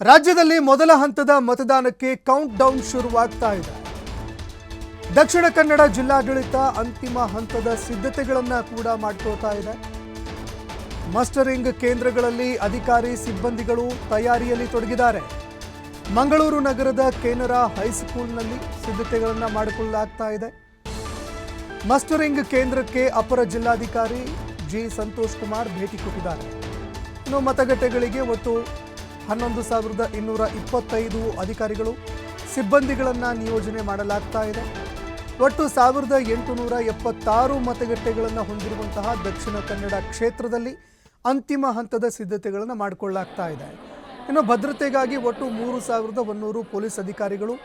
ರಾಜ್ಯದಲ್ಲಿ ಮೊದಲ ಹಂತದ ಮತದಾನಕ್ಕೆ ಕೌಂಟ್ ಡೌನ್ ಶುರುವಾಗ್ತಾ ಇದೆ. ದಕ್ಷಿಣ ಕನ್ನಡ ಜಿಲ್ಲಾಡಳಿತ ಅಂತಿಮ ಹಂತದ ಸಿದ್ಧತೆಗಳನ್ನು ಕೂಡ ಮಾಡಿಕೊಳ್ತಾ ಇದೆ. ಮಸ್ಟರಿಂಗ್ ಕೇಂದ್ರಗಳಲ್ಲಿ ಅಧಿಕಾರಿ ಸಿಬ್ಬಂದಿಗಳು ತಯಾರಿಯಲ್ಲಿ ತೊಡಗಿದ್ದಾರೆ. ಮಂಗಳೂರು ನಗರದ ಕೆನರಾ ಹೈಸ್ಕೂಲ್ನಲ್ಲಿ ಸಿದ್ಧತೆಗಳನ್ನು ಮಾಡಿಕೊಳ್ಳಲಾಗ್ತಾ ಇದೆ. ಮಸ್ಟರಿಂಗ್ ಕೇಂದ್ರಕ್ಕೆ ಅಪರ ಜಿಲ್ಲಾಧಿಕಾರಿ ಜಿ ಸಂತೋಷ್ ಕುಮಾರ್ ಭೇಟಿ ಕೊಟ್ಟಿದ್ದಾರೆ. ಇನ್ನು ಮತಗಟ್ಟೆಗಳಿಗೆ ಒಟ್ಟು 11,225 ಅಧಿಕಾರಿಗಳು ಸಿಬ್ಬಂದಿಗಳನ್ನು ನಿಯೋಜನೆ ಮಾಡಲಾಗ್ತಾ ಇದೆ. ಒಟ್ಟು 1,876 ಮತಗಟ್ಟೆಗಳನ್ನು ಹೊಂದಿರುವಂತಹ ದಕ್ಷಿಣ ಕನ್ನಡ ಕ್ಷೇತ್ರದಲ್ಲಿ ಅಂತಿಮ ಹಂತದ ಸಿದ್ಧತೆಗಳನ್ನು ಮಾಡಿಕೊಳ್ಳಲಾಗ್ತಾ ಇದೆ. ಇನ್ನು ಭದ್ರತೆಗಾಗಿ ಒಟ್ಟು 3,100 ಪೊಲೀಸ್ ಅಧಿಕಾರಿಗಳು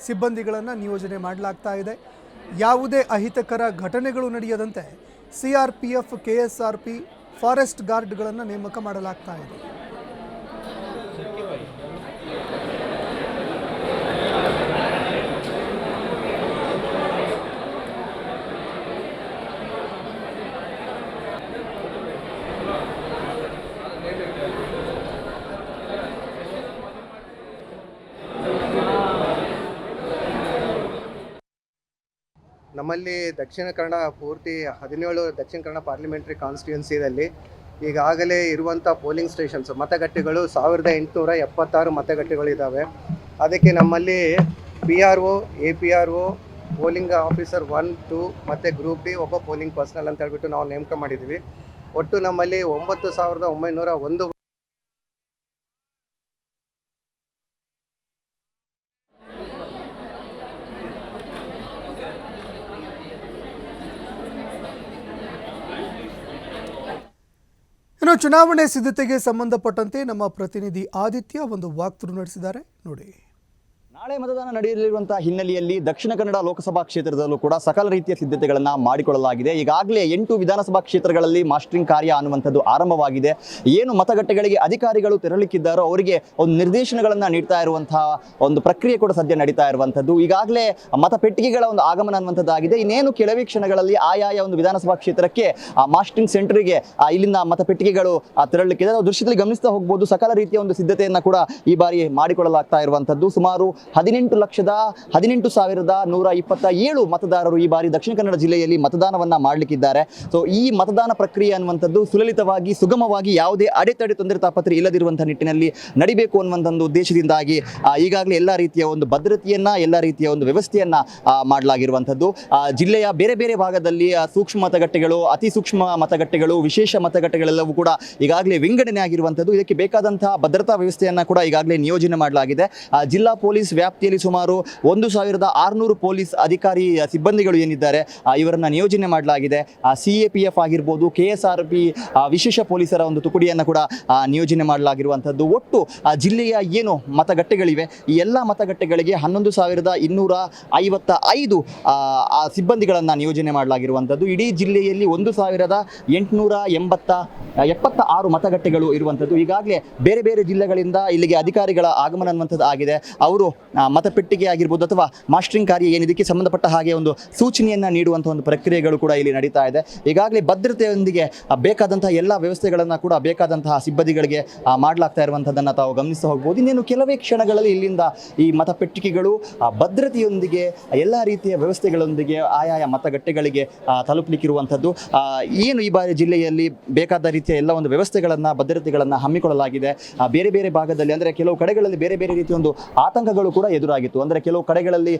ಸಿಬ್ಬಂದಿಗಳನ್ನು ನಿಯೋಜನೆ ಮಾಡಲಾಗ್ತಾ ಇದೆ. ಯಾವುದೇ ಅಹಿತಕರ ಘಟನೆಗಳು ನಡೆಯದಂತೆ CRPF, KSRP, ಫಾರೆಸ್ಟ್ ಗಾರ್ಡ್ಗಳನ್ನು ನೇಮಕ ಮಾಡಲಾಗ್ತಾ ಇದೆ. ನಮ್ಮಲ್ಲಿ ದಕ್ಷಿಣ ಕನ್ನಡ ಪೂರ್ತಿ 17 ದಕ್ಷಿಣ ಕನ್ನಡ ಪಾರ್ಲಿಮೆಂಟ್ರಿ ಕಾನ್ಸ್ಟಿಟ್ಯೂನ್ಸಿಯಲ್ಲಿ ಈಗಾಗಲೇ ಇರುವಂಥ ಪೋಲಿಂಗ್ ಸ್ಟೇಷನ್ಸ್ ಮತಗಟ್ಟೆಗಳು 1,876 ಮತಗಟ್ಟೆಗಳಿದ್ದಾವೆ. ಅದಕ್ಕೆ ನಮ್ಮಲ್ಲಿ PRO, APRO, ಪೋಲಿಂಗ್ ಆಫೀಸರ್ 1, 2 ಮತ್ತು ಗ್ರೂಪ್ ಡಿ ಒಬ್ಬ ಪೋಲಿಂಗ್ ಪರ್ಸನಲ್ ಅಂತ ಹೇಳ್ಬಿಟ್ಟು ನಾವು ನೇಮಕ ಮಾಡಿದ್ದೀವಿ. ಒಟ್ಟು ನಮ್ಮಲ್ಲಿ 9,901 ಇನ್ನು ಚುನಾವಣೆ ಸಿದ್ಧತೆಗೆ ಸಂಬಂಧಪಟ್ಟಂತೆ ನಮ್ಮ ಪ್ರತಿನಿಧಿ ಆದಿತ್ಯ ಒಂದು ವಾಕ್ಥ್ರೂ ನಡೆಸಿದ್ದಾರೆ ನೋಡಿ. ನಾಳೆ ಮತದಾನ ನಡೆಯಲಿರುವಂತಹ ಹಿನ್ನೆಲೆಯಲ್ಲಿ ದಕ್ಷಿಣ ಕನ್ನಡ ಲೋಕಸಭಾ ಕ್ಷೇತ್ರದಲ್ಲೂ ಕೂಡ ಸಕಲ ರೀತಿಯ ಸಿದ್ಧತೆಗಳನ್ನು ಮಾಡಿಕೊಳ್ಳಲಾಗಿದೆ. ಈಗಾಗಲೇ 8 ವಿಧಾನಸಭಾ ಕ್ಷೇತ್ರಗಳಲ್ಲಿ ಮಾಸ್ಟರಿಂಗ್ ಕಾರ್ಯ ಅನ್ನುವಂಥದ್ದು ಆರಂಭವಾಗಿದೆ. ಏನು ಮತಗಟ್ಟೆಗಳಿಗೆ ಅಧಿಕಾರಿಗಳು ತೆರಳಿಕ್ಕಿದ್ದಾರೋ ಅವರಿಗೆ ಒಂದು ನಿರ್ದೇಶನಗಳನ್ನು ನೀಡ್ತಾ ಇರುವಂತಹ ಒಂದು ಪ್ರಕ್ರಿಯೆ ಕೂಡ ಸದ್ಯ ನಡೀತಾ ಇರುವಂಥದ್ದು. ಈಗಾಗಲೇ ಮತಪೆಟ್ಟಿಗೆಗಳ ಒಂದು ಆಗಮನ ಅನ್ನುವಂಥದ್ದಾಗಿದೆ. ಇನ್ನೇನು ಕೆಲವೇ ಕ್ಷಣಗಳಲ್ಲಿ ಆಯಾಯ ಒಂದು ವಿಧಾನಸಭಾ ಕ್ಷೇತ್ರಕ್ಕೆ ಮಾಸ್ಟರಿಂಗ್ ಸೆಂಟರ್ಗೆ ಇಲ್ಲಿಂದ ಮತಪೆಟ್ಟಿಗೆಗಳು ತೆರಳಲಿಕ್ಕಿದೆ. ನಾವು ದೃಶ್ಯದಲ್ಲಿ ಗಮನಿಸ್ತಾ ಹೋಗ್ಬೋದು. ಸಕಲ ರೀತಿಯ ಒಂದು ಸಿದ್ಧತೆಯನ್ನು ಕೂಡ ಈ ಬಾರಿ ಮಾಡಿಕೊಳ್ಳಲಾಗ್ತಾ ಇರುವಂಥದ್ದು. ಸುಮಾರು 18,127 ಮತದಾರರು ಈ ಬಾರಿ ದಕ್ಷಿಣ ಕನ್ನಡ ಜಿಲ್ಲೆಯಲ್ಲಿ ಮತದಾನವನ್ನ ಮಾಡಲಿಕ್ಕಿದ್ದಾರೆ. ಸೊ ಈ ಮತದಾನ ಪ್ರಕ್ರಿಯೆ ಅನ್ನುವಂಥದ್ದು ಸುಲಲಿತವಾಗಿ, ಸುಗಮವಾಗಿ, ಯಾವುದೇ ಅಡೆತಡೆ, ತೊಂದರೆ ತಾಪತ್ರೆ ಇಲ್ಲದಿರುವಂತಹ ನಿಟ್ಟಿನಲ್ಲಿ ನಡಿಬೇಕು ಅನ್ನುವಂಥ ಒಂದು ಉದ್ದೇಶದಿಂದಾಗಿ ಈಗಾಗಲೇ ಎಲ್ಲ ರೀತಿಯ ಒಂದು ಭದ್ರತೆಯನ್ನ, ಎಲ್ಲ ರೀತಿಯ ಒಂದು ವ್ಯವಸ್ಥೆಯನ್ನ ಮಾಡಲಾಗಿರುವಂಥದ್ದು. ಜಿಲ್ಲೆಯ ಬೇರೆ ಬೇರೆ ಭಾಗದಲ್ಲಿ ಸೂಕ್ಷ್ಮ ಮತಗಟ್ಟೆಗಳು, ಅತಿ ಸೂಕ್ಷ್ಮ ಮತಗಟ್ಟೆಗಳು, ವಿಶೇಷ ಮತಗಟ್ಟೆಗಳೆಲ್ಲವೂ ಕೂಡ ಈಗಾಗಲೇ ವಿಂಗಡಣೆ ಆಗಿರುವಂಥದ್ದು. ಇದಕ್ಕೆ ಬೇಕಾದಂತಹ ಭದ್ರತಾ ವ್ಯವಸ್ಥೆಯನ್ನ ಕೂಡ ಈಗಾಗಲೇ ನಿಯೋಜನೆ ಮಾಡಲಾಗಿದೆ. ಜಿಲ್ಲಾ ಪೊಲೀಸ್ ವ್ಯಾಪ್ತಿಯಲ್ಲಿ ಸುಮಾರು 1,600 ಪೊಲೀಸ್ ಅಧಿಕಾರಿ ಸಿಬ್ಬಂದಿಗಳು ಏನಿದ್ದಾರೆ ಇವರನ್ನ ನಿಯೋಜನೆ ಮಾಡಲಾಗಿದೆ. CAPF ಆಗಿರ್ಬೋದು, KSRP ವಿಶೇಷ ಪೊಲೀಸರ ಒಂದು ತುಕಡಿಯನ್ನು ಕೂಡ ನಿಯೋಜನೆ ಮಾಡಲಾಗಿರುವಂಥದ್ದು. ಒಟ್ಟು ಜಿಲ್ಲೆಯ ಏನು ಮತಗಟ್ಟೆಗಳಿವೆ ಈ ಎಲ್ಲ ಮತಗಟ್ಟೆಗಳಿಗೆ 11,255 ಸಿಬ್ಬಂದಿಗಳನ್ನು ನಿಯೋಜನೆ ಮಾಡಲಾಗಿರುವಂಥದ್ದು. ಇಡೀ ಜಿಲ್ಲೆಯಲ್ಲಿ 1,876 ಮತಗಟ್ಟೆಗಳು ಇರುವಂಥದ್ದು. ಈಗಾಗಲೇ ಬೇರೆ ಬೇರೆ ಜಿಲ್ಲೆಗಳಿಂದ ಇಲ್ಲಿಗೆ ಅಧಿಕಾರಿಗಳ ಆಗಮನ ಅನ್ನುವಂಥದ್ದು ಆಗಿದೆ. ಅವರು ಮತಪೆಟ್ಟಿಗೆ ಆಗಿರ್ಬೋದು ಅಥವಾ ಮಾಸ್ಟರಿಂಗ್ ಕಾರ್ಯ ಏನಿದಕ್ಕೆ ಸಂಬಂಧಪಟ್ಟ ಹಾಗೆ ಒಂದು ಸೂಚನೆಯನ್ನು ನೀಡುವಂಥ ಒಂದು ಪ್ರಕ್ರಿಯೆಗಳು ಕೂಡ ಇಲ್ಲಿ ನಡೀತಾ ಇದೆ. ಈಗಾಗಲೇ ಭದ್ರತೆಯೊಂದಿಗೆ ಬೇಕಾದಂತಹ ಎಲ್ಲ ವ್ಯವಸ್ಥೆಗಳನ್ನು ಕೂಡ ಬೇಕಾದಂತಹ ಸಿಬ್ಬಂದಿಗಳಿಗೆ ಮಾಡಲಾಗ್ತಾ ಇರುವಂಥದ್ದನ್ನು ತಾವು ಗಮನಿಸ್ತಾ ಹೋಗ್ಬೋದು. ಇನ್ನೇನು ಕೆಲವೇ ಕ್ಷಣಗಳಲ್ಲಿ ಇಲ್ಲಿಂದ ಈ ಮತಪೆಟ್ಟಿಗೆಗಳು ಭದ್ರತೆಯೊಂದಿಗೆ, ಎಲ್ಲ ರೀತಿಯ ವ್ಯವಸ್ಥೆಗಳೊಂದಿಗೆ ಆಯಾಯ ಮತಗಟ್ಟೆಗಳಿಗೆ ತಲುಪಲಿಕ್ಕಿರುವಂಥದ್ದು. ಏನು ಈ ಬಾರಿ ಜಿಲ್ಲೆಯಲ್ಲಿ ಬೇಕಾದ ರೀತಿಯ ಎಲ್ಲ ಒಂದು ವ್ಯವಸ್ಥೆಗಳನ್ನು, ಭದ್ರತೆಗಳನ್ನು ಹಮ್ಮಿಕೊಳ್ಳಲಾಗಿದೆ. ಬೇರೆ ಬೇರೆ ಭಾಗದಲ್ಲಿ ಅಂದರೆ ಕೆಲವು ಕಡೆಗಳಲ್ಲಿ ಬೇರೆ ಬೇರೆ ರೀತಿಯ ಒಂದು ಆತಂಕಗಳು ಕೂಡ ಎದುರಾಗಿತ್ತು. ಅಂದರೆ ಕೆಲವು ಕಡೆಗಳಲ್ಲಿ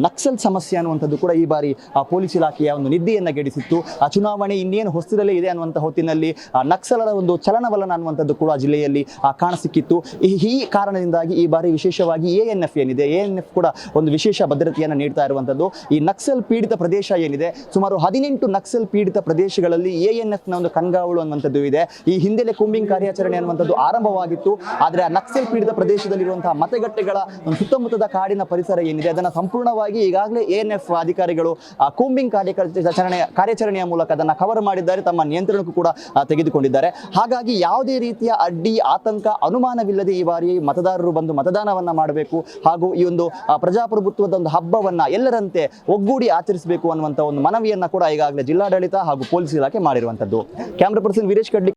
ನಕ್ಸಲ್ ಸಮಸ್ಯೆ ಅನ್ನುವಂಥದ್ದು ಕೂಡ ಈ ಬಾರಿ ಪೊಲೀಸ್ ಇಲಾಖೆಯ ಒಂದು ನಿದ್ದೆಯನ್ನು ಗೆಡಿಸಿತ್ತು. ಚುನಾವಣೆ ಇನ್ನೇನು ಹೊಸದಲ್ಲೇ ಇದೆ ಅನ್ನುವಂಥ ಹೊತ್ತಿನಲ್ಲಿ ನಕ್ಸಲರ ಒಂದು ಚಲನವಲನ ಅನ್ನುವಂಥದ್ದು ಕೂಡ ಜಿಲ್ಲೆಯಲ್ಲಿ ಕಾಣಸಿಕ್ಕಿತ್ತು. ಈ ಕಾರಣದಿಂದಾಗಿ ಈ ಬಾರಿ ವಿಶೇಷವಾಗಿ ANF ಏನಿದೆ, ANF ಕೂಡ ಒಂದು ವಿಶೇಷ ಭದ್ರತೆಯನ್ನು ನೀಡ್ತಾ ಇರುವಂಥದ್ದು. ಈ ನಕ್ಸಲ್ ಪೀಡಿತ ಪ್ರದೇಶ ಏನಿದೆ, ಸುಮಾರು 18 ನಕ್ಸಲ್ ಪೀಡಿತ ಪ್ರದೇಶಗಳಲ್ಲಿ ANFನ ಒಂದು ಕಣ್ಗಾವಲು ಅನ್ನುವಂಥದ್ದು ಇದೆ. ಈ ಹಿಂದೆಲೆ ಕೂಂಬಿಂಗ್ ಕಾರ್ಯಾಚರಣೆ ಅನ್ನುವಂಥದ್ದು ಆರಂಭವಾಗಿತ್ತು. ಆದರೆ ಆ ನಕ್ಸಲ್ ಪೀಡಿತ ಪ್ರದೇಶದಲ್ಲಿರುವಂತಹ ಮತಗಟ್ಟೆಗಳ ಒಂದು ಸುತ್ತಮುತ್ತದ ಕಾಡಿನ ಪರಿಸರ ಏನಿದೆ ಅದನ್ನು ಸಂಪೂರ್ಣವಾಗಿ ಈಗಾಗಲೇ ANF ಅಧಿಕಾರಿಗಳು ಕೂಂಬಿಂಗ್ ಕಾರ್ಯಾಚರಣೆಯ ಮೂಲಕ ಅದನ್ನು ಕವರ್ ಮಾಡಿದ್ದಾರೆ, ತಮ್ಮ ನಿಯಂತ್ರಣಕ್ಕೂ ಕೂಡ ತೆಗೆದುಕೊಂಡಿದ್ದಾರೆ. ಹಾಗಾಗಿ ಯಾವುದೇ ರೀತಿಯ ಅಡ್ಡಿ, ಆತಂಕ, ಅನುಮಾನವಿಲ್ಲದೆ ಈ ಬಾರಿ ಮತದಾರರು ಬಂದು ಮತದಾನವನ್ನ ಮಾಡಬೇಕು ಹಾಗೂ ಈ ಒಂದು ಪ್ರಜಾಪ್ರಭುತ್ವದ ಒಂದು ಹಬ್ಬವನ್ನ ಎಲ್ಲರಂತೆ ಒಗ್ಗೂಡಿ ಆಚರಿಸಬೇಕು ಅನ್ನುವಂಥ ಒಂದು ಮನವಿಯನ್ನ ಕೂಡ ಈಗಾಗಲೇ ಜಿಲ್ಲಾಡಳಿತ ಹಾಗೂ ಪೊಲೀಸ್ ಇಲಾಖೆ ಮಾಡಿರುವಂಥದ್ದು. ಕ್ಯಾಮ್ರಾ ಪರ್ಸನ್ ವೀರೇಶ್ ಕಡ್ಲಿ.